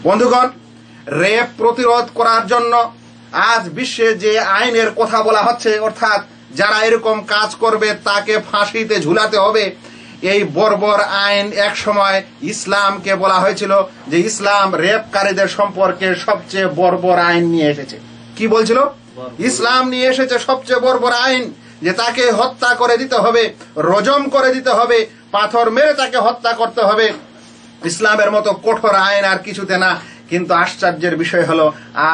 বন্ধুগণ, রেপ প্রতিরোধ করার জন্য আজ বিশ্বে যে আইনের কথা বলা হচ্ছে, অর্থাৎ যারা এরকম কাজ করবে তাকে ফাঁসিতে ঝুলাতে হবে, এই বর্বর আইন এক সময় ইসলামকে বলা হয়েছিল যে ইসলাম রেপকারীদের সম্পর্কে সবচেয়ে বর্বর আইন নিয়ে এসেছে। কি বলছিল? ইসলাম নিয়ে এসেছে সবচেয়ে বর্বর আইন, যে তাকে হত্যা করে দিতে হবে, রজম করে দিতে হবে, পাথর মেরে তাকে হত্যা করতে হবে। ইসলামের মতো কঠোর আইন আর কিছুতে না। কিন্তু আশ্চর্যের বিষয় হলো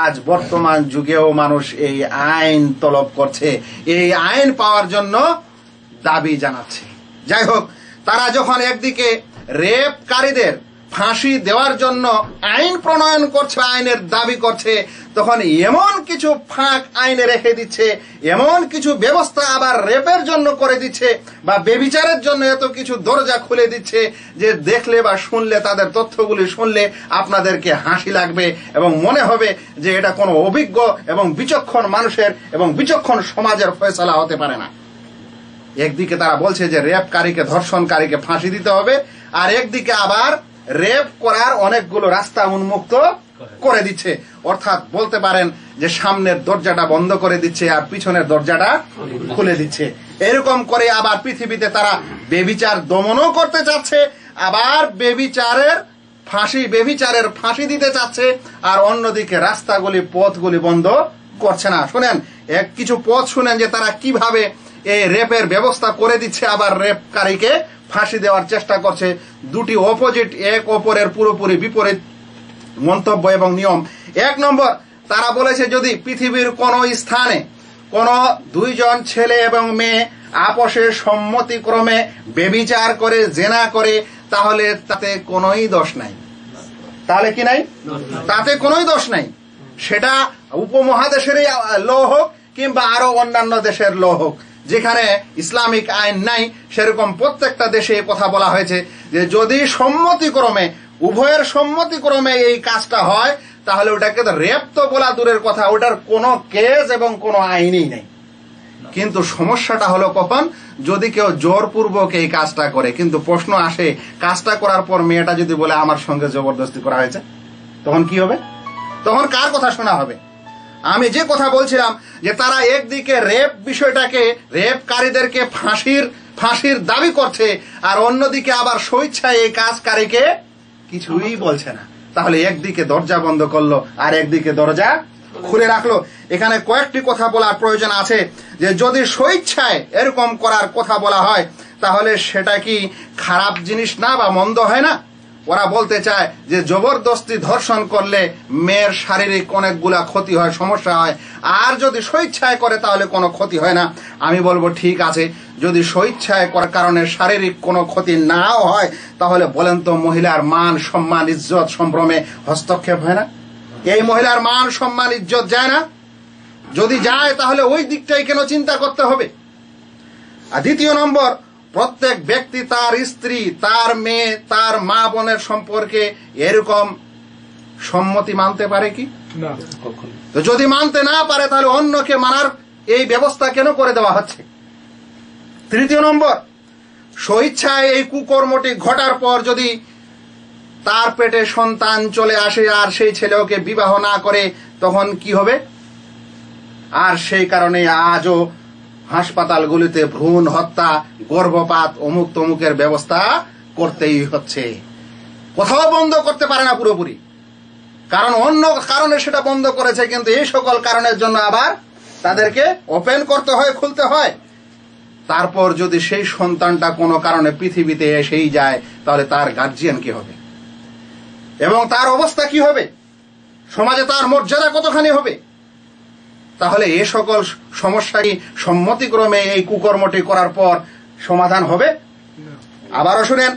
আজ বর্তমান যুগেও মানুষ এই আইন তলব করছে, এই আইন পাওয়ার জন্য দাবি জানাচ্ছে। যাই হোক, তারা যখন একদিকে রেপকারীদের ফাঁসি দেওয়ার জন্য আইন প্রণয়ন করছে, আইনের দাবি করছে, তখন এমন কিছু ফাঁক আইনে রেখে দিচ্ছে, এমন কিছু ব্যবস্থা আবার রেপের জন্য করে দিচ্ছে বা বেবিচারের জন্য এত কিছু দরজা খুলে দিচ্ছে যে দেখলে বা শুনলে, তাদের তথ্যগুলি শুনলে আপনাদেরকে হাসি লাগবে এবং মনে হবে যে এটা কোনো অভিজ্ঞ এবং বিচক্ষণ মানুষের এবং বিচক্ষণ সমাজের ফয়সালা হতে পারে না। একদিকে তারা বলছে যে রেপকারীকে, ধর্ষণকারীকে ফাঁসি দিতে হবে, আর একদিকে আবার রেপ করার অনেকগুলো রাস্তা উন্মুক্ত করে দিচ্ছে। অর্থাৎ বলতে পারেন যে সামনের দরজাটা বন্ধ করে দিচ্ছে আর পিছনের দরজাটা খুলে দিচ্ছে। এরকম করে আবার পৃথিবীতে তারা বেবিচার দমনও করতে চাচ্ছে, আবার বেবিচারের ফাঁসি দিতে চাচ্ছে, আর অন্যদিকে রাস্তাগুলি, পথগুলি বন্ধ করছে না। শুনেন কিছু পথ শুনেন যে তারা কিভাবে এই রেপের ব্যবস্থা করে দিচ্ছে, আবার রেপকারীকে ফাঁসি দেওয়ার চেষ্টা করছে। দুটি অপোজিট, এক অপরের পুরোপুরি বিপরীত মন্তব্য এবং নিয়ম। 1 নম্বর, তারা বলেছে যদি পৃথিবীর কোন স্থানে কোন দুইজন ছেলে এবং মেয়ে আপোষে সম্মতিক্রমে বেবিচার করে, জেনা করে, তাহলে তাতে কোনোই দোষ নাই। তাহলে কি নাই? তাতে কোনোই দোষ নাই। সেটা উপমহাদেশেরই ল হোক কিংবা আরো অন্যান্য দেশের ল হোক, যেখানে ইসলামিক আইন নাই, সেরকম প্রত্যেকটা দেশে কথা বলা হয়েছে যে যদি সম্মতিক্রমে, উভয়ের সম্মতিক্রমে এই কাজটা হয়, তাহলে ওটাকে তো রেপ তো বলা দূরের কথা, ওটার কোনো কেস এবং কোনো আইনই নেই। কিন্তু সমস্যাটা হলো কখন? যদি কেউ জোরপূর্বক এই কাজটা করে। কিন্তু প্রশ্ন আসে, কাজটা করার পর মেয়েটা যদি বলে আমার সঙ্গে জবরদস্তি করা হয়েছে, তখন কি হবে? তখন কার কথা শোনা হবে? আমি যে কথা বলছিলাম যে তারা একদিকে রেপ বিষয়টাকে, রেপকারীদেরকে ফাঁসির দাবি করছে, আর অন্যদিকে আবার স্বেচ্ছায় এই কাজকারীকে কিছুই বলছে না। তাহলে একদিকে দরজা বন্ধ করলো আর একদিকে দরজা খুলে রাখলো। এখানে কয়েকটি কথা বলার প্রয়োজন আছে যে যদি স্বেচ্ছায় এরকম করার কথা বলা হয়, তাহলে সেটা কি খারাপ জিনিস না বা মন্দ হয় না? ওরা বলতে চায় যে জবরদস্তি ধর্ষণ করলে মেয়ের শারীরিক অনেকগুলা ক্ষতি হয়, সমস্যা হয়, আর যদি স্বেচ্ছায় করে তাহলে কোনো ক্ষতি হয় না। আমি বলবো ঠিক আছে, যদি স্বেচ্ছায় করার কারণে শারীরিক কোনো ক্ষতি নাও হয়, তাহলে বলেন তো মহিলার মান, সম্মান, ইজ্জত, সম্ভ্রমে হস্তক্ষেপ হয় না? এই মহিলার মান, সম্মান, ইজ্জত যায় না? যদি যায় তাহলে ওই দিকটাই কেন চিন্তা করতে হবে? আর 2 নম্বর, প্রত্যেক ব্যক্তি তার স্ত্রী, তার মেয়ে, তার মা বোনের সম্পর্কে এরকম সম্মতি মানতে পারে কি? না। তো যদি মানতে না পারে, তাহলে অন্যকে মানার এই ব্যবস্থা কেন করে দেওয়া হচ্ছে? 3 নম্বর, স্বেচ্ছায় এই কুকর্মটি ঘটার পর যদি তার পেটে সন্তান চলে আসে আর সেই ছেলেকে বিবাহ না করে, তখন কি হবে? আর সেই কারণে আজও হাসপাতালগুলিতে ভ্রূণ হত্যা, গর্ভপাত, অমুক তমুকের ব্যবস্থা করতেই হচ্ছে। কোথাও বন্ধ করতে পারে না পুরোপুরি, কারণ অন্য কারণে সেটা বন্ধ করেছে, কিন্তু এই সকল কারণের জন্য আবার তাদেরকে ওপেন করতে হয়, খুলতে হয়। তারপর যদি সেই সন্তানটা কোনো কারণে পৃথিবীতে এসেই যায়, তাহলে তার গার্জিয়ান কি হবে এবং তার অবস্থা কি হবে? সমাজে তার মর্যাদা কতখানি হবে? তাহলে এ সকল সমস্যা কি সম্মতিক্রমে এই কুকর্মটি করার পর সমাধান হবে? আবারও শুনেন,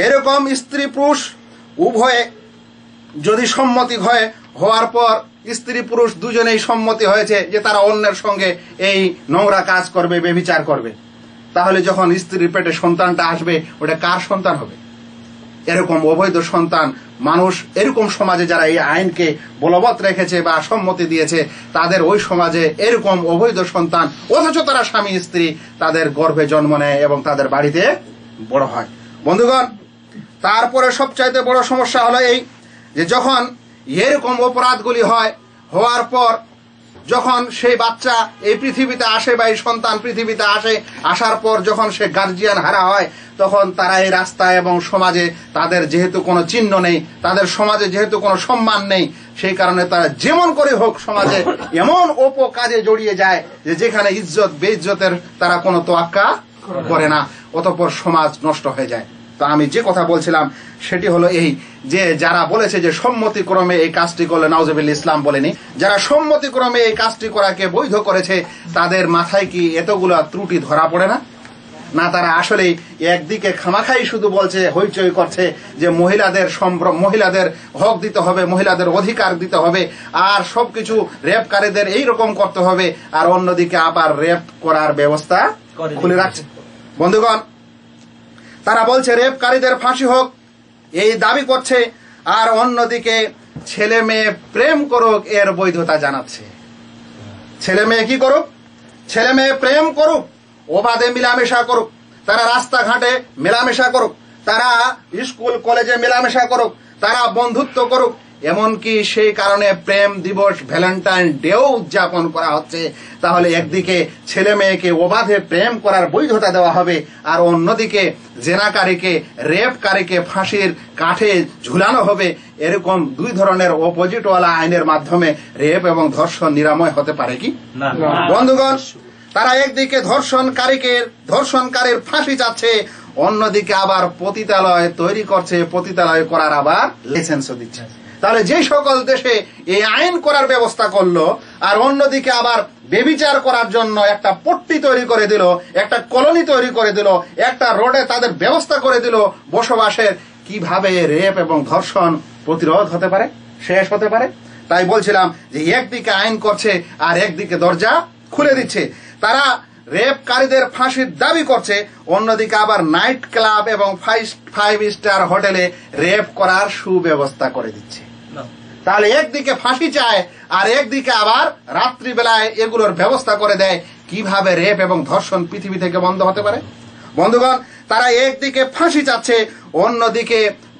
এরকম স্ত্রী পুরুষ উভয়ে যদি সম্মতি হওয়ার পর স্ত্রী পুরুষ দুজনেই সম্মতি হয়েছে যে তারা অন্যের সঙ্গে এই নোংরা কাজ করবে, ব্যভিচার করবে, তাহলে যখন স্ত্রীর পেটে সন্তানটা আসবে, ওটা কার সন্তান হবে? এরকম অবৈধ সন্তান মানুষ, এরকম সমাজে যারা এই আইনকে বলবৎ রেখেছে বা সম্মতি দিয়েছে, তাদের ওই সমাজে এরকম অবৈধ সন্তান, অথচ তারা স্বামী স্ত্রী, তাদের গর্ভে জন্ম নেয় এবং তাদের বাড়িতে বড় হয়। বন্ধুগণ, তারপরে সবচাইতে বড় সমস্যা হলো এই যে যখন এরকম অপরাধগুলি হয়, হওয়ার পর যখন সেই বাচ্চা এই পৃথিবীতে আসে বা এই সন্তান পৃথিবীতে আসে, আসার পর যখন সে গার্জিয়ান হারা হয়, তখন তারা এই রাস্তায় এবং সমাজে তাদের যেহেতু কোনো চিহ্ন নেই, তাদের সমাজে যেহেতু কোনো সম্মান নেই, সেই কারণে তারা যেমন করে হোক সমাজে এমন অপকাজে জড়িয়ে যায় যে যেখানে ইজ্জত বেইজ্জতের তারা কোনো তোয়াক্কা করে না, অতঃপর সমাজ নষ্ট হয়ে যায়। তো আমি যে কথা বলছিলাম সেটি হলো এই, যে যারা বলেছে যে সম্মতিক্রমে এই কাজটি করলে, নাউজুবিল্লাহ, ইসলাম বলেনি, যারা সম্মতিক্রমে এই কাজটি করাকে বৈধ করেছে তাদের মাথায় কি এতগুলো ত্রুটি ধরা পড়ে না? না, তারা আসলেই একদিকে খামাখাই শুধু বলছে, হইচই করছে যে মহিলাদের হক দিতে হবে, মহিলাদের অধিকার দিতে হবে, আর সবকিছু রেপকারীদের এইরকম করতে হবে, আর অন্যদিকে আবার রেপ করার ব্যবস্থা খুলে রাখছে। বন্ধুগণ, তারা বলছে রেপকারীদের ফাঁসি হোক, এই দাবি করছে, আর অন্যদিকে ছেলে মেয়ে প্রেম করুক এর বৈধতা জানাচ্ছে। ছেলে মেয়ে কি করুক? ছেলে মেয়ে প্রেম করুক, অবাধে মিলামেশা করুক, তারা রাস্তাঘাটে মেলামেশা করুক, তারা স্কুল কলেজে মেলামেশা করুক, তারা বন্ধুত্ব করুক, এমনকি সেই কারণে প্রেম দিবস, ভ্যালেন্টাইন ডেও উদযাপন করা হচ্ছে। তাহলে একদিকে ছেলে মেয়েকে অবাধে প্রেম করার বৈধতা দেওয়া হবে, আর অন্যদিকে জেনাকারীকে, রেপকারীকে ফাঁসির কাঠে ঝুলানো হবে। এরকম দুই ধরনের অপোজিটওয়ালা আইনের মাধ্যমে রেপ এবং ধর্ষণ নিরাময় হতে পারে কি? বন্ধুগণ, তারা একদিকে ধর্ষণকারীর ফাঁসি চাচ্ছে, অন্যদিকে আবার পতিতালয় তৈরি করছে, পতিতালয় করার আবার লাইসেন্সও দিচ্ছে। তাহলে যে সকল দেশে এই আইন করার ব্যবস্থা করলো, আর অন্যদিকে আবার বেবিচার করার জন্য একটা পট্টি তৈরি করে দিল, একটা কলোনি তৈরি করে দিল, একটা রোডে তাদের ব্যবস্থা করে দিল বসবাসের, কিভাবে রেপ এবং ধর্ষণ প্রতিরোধ হতে পারে, শেষ হতে পারে? তাই বলছিলাম যে একদিকে আইন করছে আর একদিকে দরজা খুলে দিচ্ছে। তারা রেপকারীদের ফাঁসির দাবি করছে, অন্যদিকে আবার নাইট ক্লাব এবং 5 স্টার হোটেলে রেপ করার সুব্যবস্থা করে দিচ্ছে। তাহলে একদিকে ফাঁসি চায় আর একদিকে আবার রাত্রিবেলায় এগুলোর ব্যবস্থা করে দেয়। কিভাবে রেপ এবং ধর্ষণ পৃথিবী থেকে বন্ধ হতে পারে? বন্ধুগণ, তারা একদিকে ফাঁসি চাচ্ছে, অন্যদিকে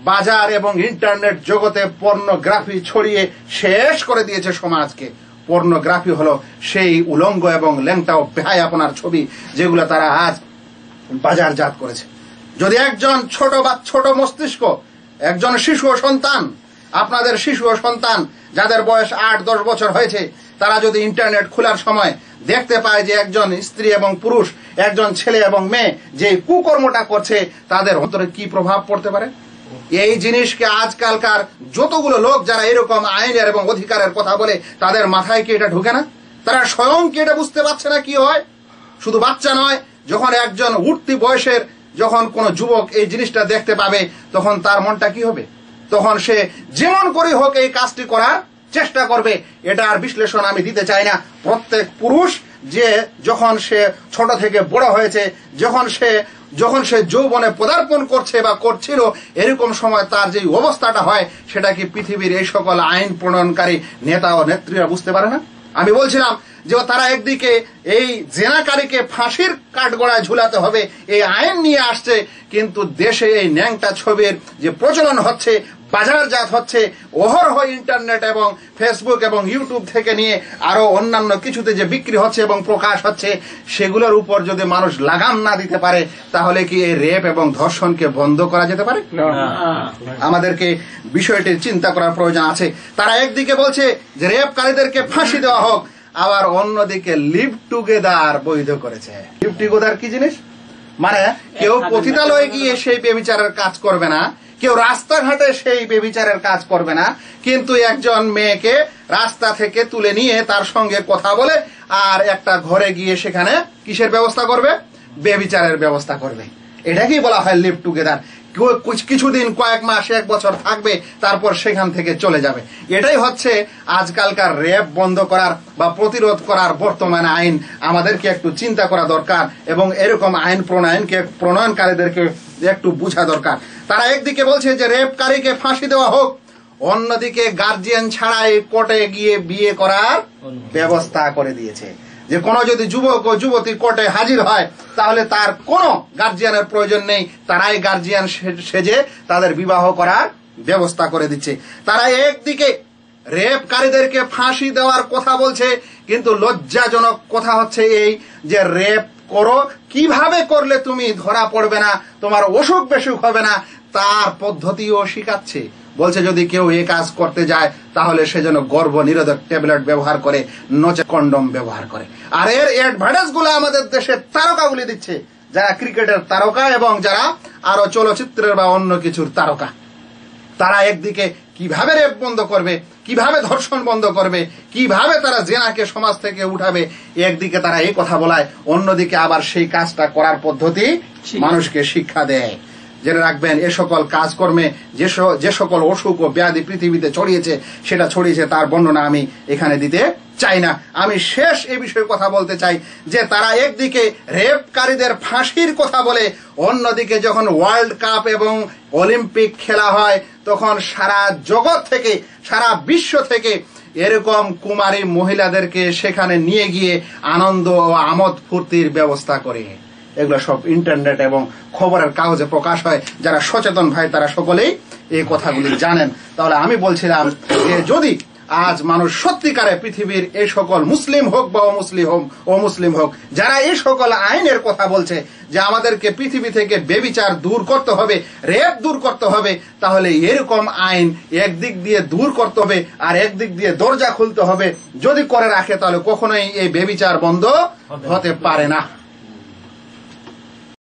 বাজার এবং ইন্টারনেট জগতে পর্নোগ্রাফি ছড়িয়ে শেষ করে দিয়েছে সমাজকে। পর্নোগ্রাফি হলো সেই উলঙ্গ এবং ল্যাংটা ও বেহায়াপনার ছবি যেগুলো তারা আজ বাজারজাত করেছে। যদি একজন ছোট মস্তিষ্ক, একজন শিশু সন্তান, আপনাদের শিশু সন্তান যাদের বয়স 8-10 বছর হয়েছে, তারা যদি ইন্টারনেট খোলার সময় দেখতে পায় যে একজন স্ত্রী এবং পুরুষ, একজন ছেলে এবং মেয়ে যে কুকর্মটা করছে, তাদের অন্তরে কি প্রভাব পড়তে পারে? এই জিনিসকে আজকালকার যতগুলো লোক যারা এরকম আইনের এবং অধিকারের কথা বলে, তাদের মাথায় কি এটা ঢুকে না? তারা স্বয়ং কি এটা বুঝতে পারছে না কি হয়? শুধু বাচ্চা নয়, যখন একজন উঠতি বয়সের যখন কোন যুবক এই জিনিসটা দেখতে পাবে, তখন তার মনটা কি হবে? তখন সে যেমন করে হোক এই কাজটি করার চেষ্টা করবে। এটা আর বিশ্লেষণ আমি দিতে চাই না। প্রত্যেক পুরুষ যে যখন সে ছোট থেকে বড় হয়েছে, যখন সে যৌবনে পদার্পণ করছে বা করছিল, এরকম সময় তার যে অবস্থাটা হয়, সেটা কি পৃথিবীর এই সকল আইন প্রণয়নকারী নেতা ও নেত্রীরা বুঝতে পারে না? আমি বলছিলাম যে তারা একদিকে এই জেনাকারীকে ফাঁসির কাঠগড়ায় ঝুলাতে হবে এই আইন নিয়ে আসছে, কিন্তু দেশে এই ন্যাংটা ছবির যে প্রচলন হচ্ছে, বাজারজাত হচ্ছে, অহরহ ইন্টারনেট এবং ফেসবুক এবং ইউটিউব থেকে নিয়ে আরো অন্যান্য কিছুতে যে বিক্রি হচ্ছে এবং প্রকাশ হচ্ছে, সেগুলোর উপর যদি মানুষ লাগাম না দিতে পারে, তাহলে কি এই রেপ এবং ধর্ষণকে বন্ধ করা যেতে পারে? আমাদেরকে বিষয়টি চিন্তা করার প্রয়োজন আছে। তারা একদিকে বলছে যে রেপকারীদেরকে ফাঁসি দেওয়া হোক, আবার অন্যদিকে লিভ টুগেদার বৈধ করেছে। লিভ টুগেদার কি জিনিস? মানে কেউ পতিতালয়ে গিয়ে সেই বেবিচারের কাজ করবে না, কেউ রাস্তাঘাটে সেই বেবিচারের কাজ করবে না, কিন্তু একজন মেয়েকে রাস্তা থেকে তুলে নিয়ে তার সঙ্গে কথা বলে আর একটা ঘরে গিয়ে সেখানে কিসের ব্যবস্থা করবে? বেবিচারের ব্যবস্থা করবে। এটাকেই বলা হয় লিভ টুগেদার। কিছুদিন, কয়েক মাস, 1 বছর থাকবে, তারপর সেখান থেকে চলে যাবে। এটাই হচ্ছে আজকালকার রেপ বন্ধ করার বা প্রতিরোধ করার বর্তমান আইন। আমাদেরকে একটু চিন্তা করা দরকার এবং এরকম আইন প্রণয়নকারীদেরকে একটু বোঝা দরকার। তারা একদিকে বলছে যে রেপকারীকে ফাঁসি দেওয়া হোক, অন্যদিকে গার্জিয়ান ছাড়াই কোর্টে গিয়ে বিয়ে করার ব্যবস্থা করে দিয়েছে। যে কোনো যদি যুবক ও যুবতী কোর্টে হাজির হয়, তাহলে তার কোনো গার্জিয়ানের প্রয়োজন নেই, তারাই গার্জিয়ান সেজে তাদের বিবাহ করার ব্যবস্থা করে দিচ্ছে। তারা একদিকে রেপকারীদেরকে ফাঁসি দেওয়ার কথা বলছে, কিন্তু লজ্জাজনক কথা হচ্ছে এই যে রেপ করো, কিভাবে করলে তুমি ধরা পড়বে না, তোমার অসুখ বেসুখ হবে না, তার পদ্ধতিও শিখাচ্ছে। বলছে যদি কেউ এই কাজ করতে যায় তাহলে সে যেন গর্ভ নিরোধক ট্যাবলেট ব্যবহার করে, নচে কন্ডম ব্যবহার করে। আর এর অ্যাডভার্টাইজ গুলো আমাদের দেশের তারকাগুলি দিচ্ছে, যারা ক্রিকেটের তারকা এবং যারা আরো চলচ্চিত্রের বা অন্য কিছুর তারকা। তারা একদিকে কিভাবে রেপ বন্ধ করবে, কিভাবে ধর্ষণ বন্ধ করবে, কিভাবে তারা জেনাকে সমাজ থেকে উঠাবে, একদিকে তারা এই কথা বলায়, অন্যদিকে আবার সেই কাজটা করার পদ্ধতি মানুষকে শিক্ষা দেয়। জেনে রাখবেন, এ সকল কাজকর্মে যে সকল অসুখ ও ব্যাধি পৃথিবীতে ছড়িয়েছে, সেটা ছড়িয়েছে তার বর্ণনা আমি এখানে দিতে চাই না। আমি শেষ এ বিষয়ে কথা বলতে চাই যে তারা একদিকে রেপকারীদের ফাঁসির কথা বলে, অন্যদিকে যখন ওয়ার্ল্ড কাপ এবং অলিম্পিক খেলা হয় তখন সারা জগৎ থেকে, সারা বিশ্ব থেকে এরকম কুমারী মহিলাদেরকে সেখানে নিয়ে গিয়ে আনন্দ ও আমোদ ফুর্তির ব্যবস্থা করে। এগুলো সব ইন্টারনেট এবং খবরের কাগজে প্রকাশ হয়। যারা সচেতন ভাই তারা সকলেই এই কথাগুলি জানেন। তাহলে আমি বলছিলাম যে যদি আজ মানুষ সত্যিকারে পৃথিবীর এই সকল মুসলিম হোক বা অমুসলিম হোক, যারা এই সকল আইনের কথা বলছে যে আমাদেরকে পৃথিবী থেকে বেবিচার দূর করতে হবে, রেপ দূর করতে হবে, তাহলে এরকম আইন একদিক দিয়ে দূর করতে হবে আর একদিক দিয়ে দরজা খুলতে হবে। যদি করে রাখে তাহলে কখনোই এই বেবিচার বন্ধ হতে পারে না।